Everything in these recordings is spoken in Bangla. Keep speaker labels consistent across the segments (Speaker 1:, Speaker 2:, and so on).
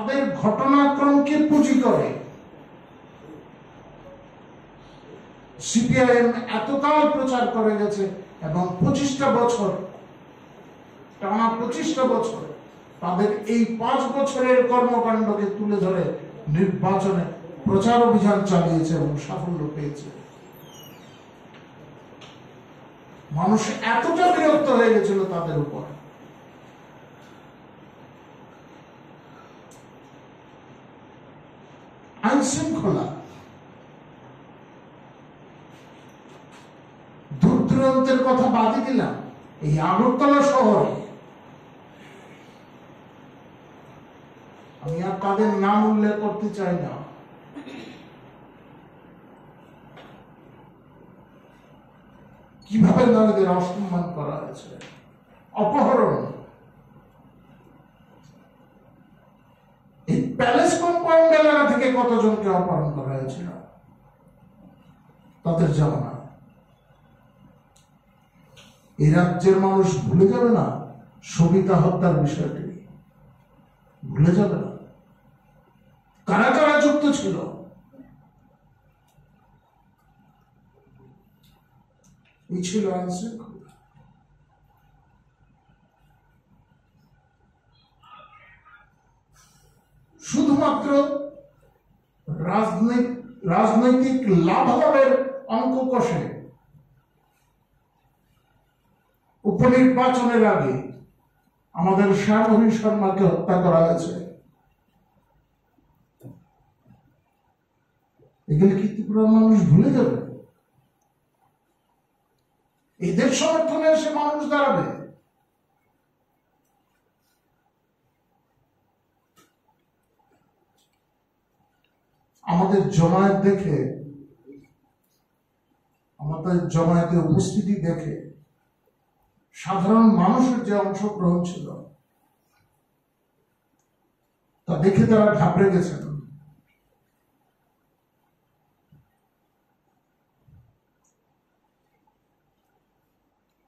Speaker 1: তাদের ঘটনাক্রমকে পুঁজি করে সিপিআইএম এতকাল প্রচার করে গেছে এবং 25টা বছর, টানা 25টা বছর তাদের এই 5 বছরের কর্মকাণ্ডকে তুলে ধরে নির্বাচনে প্রচার অভিযান চালিয়েছে এবং সাফল্য পেয়েছে। মানুষ এতটা বিরক্ত হয়ে গেছিল তাদের উপর, আইন শৃঙ্খলা দূর দূরান্তের কথা বাদই দিলাম, এই আগরতলা শহরে আমি আর তাদের নাম উল্লেখ করতে চাই না, কিভাবে নারীদের অসম্মান করা হয়েছে, অপহরণ। এই প্যালেস কম্পাউন্ড এলাকা থেকে কতজনকে অপহরণ করা হয়েছিল তাদের জামানা। এই রাজ্যের মানুষ ভুলে যাবে না সবিতা হত্যার বিষয়টি, ভুলে যাবে না। কারা কারা যুক্ত ছিল, এই ছিল আইন শৃঙ্খলা। শুধুমাত্র রাজনৈতিক লাভের অঙ্ক কষে উপনির্বাচনের আগে আমাদের শ্যামহরি শর্মাকে হত্যা করা হয়েছে। এগুলো কি ত্রিপুরার মানুষ ভুলে যাবে? এদের সমর্থনে এসে মানুষ দাঁড়াবে? আমাদের জমায়েত দেখে, আমাদের জমায়েতে উপস্থিতি দেখে সাধারণ মানুষের যে অংশগ্রহণ ছিল তা দেখে তারা ঘাবড়ে গেছেন।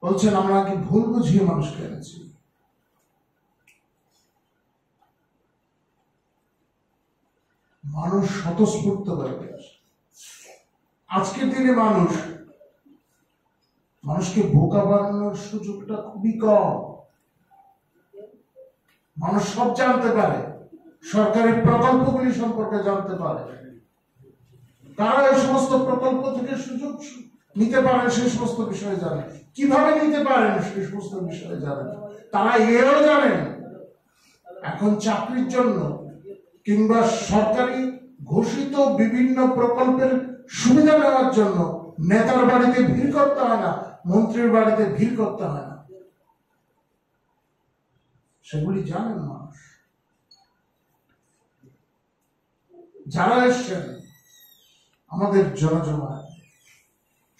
Speaker 1: বলছেন আমরা কি ভুল বুঝিয়ে মানুষকে এনেছি? মানুষ স্বতঃস্ফূর্ত ভাবে আসে। আজকের দিনে মানুষকে বোকা বানানোর সুযোগটা খুবই কম। মানুষ সব জানতে পারে, সরকারি প্রকল্পগুলি সম্পর্কে জানতে পারে, কারা এই সমস্ত প্রকল্প থেকে সুযোগ নিতে পারেন সেই সমস্ত বিষয়ে জানে, কিভাবে নিতে পারেন সেই সমস্ত বিষয়ে জানেন। তারা এও জানেন এখন চাকরির জন্য কিংবা সরকারি ঘোষিত বিভিন্ন প্রকল্পের সুবিধা নেওয়ার জন্য নেতার বাড়িতে ভিড় করতে হয় না, মন্ত্রীর বাড়িতে ভিড় করতে হয় না, সেগুলি জানেন মানুষ। যারা এসছেন আমাদের জনজমায়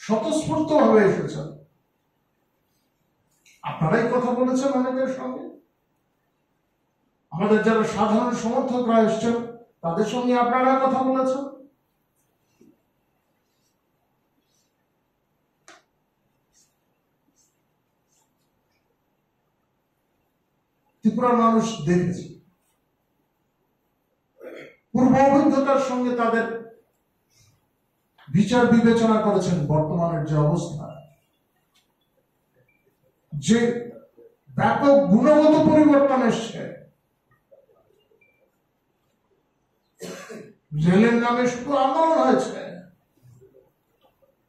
Speaker 1: স্বতঃস্ফূর্ত ভাবে এসেছেন, আপনারাই কথা বলেছেন অনেকের সঙ্গে, আমাদের যারা সাধারণ সমর্থকরা এসছেন তাদের সঙ্গে আপনারা কথা বলেছেন। ত্রিপুরার মানুষ দেখেছে, পূর্ব অভিজ্ঞতার সঙ্গে তাদের বিচার বিবেচনা করেছেন বর্তমানের যে অবস্থা, যে ব্যাপক গুণগত পরিবর্তন এসছে। রেলের নামে শুধু আন্দোলন হয়েছে,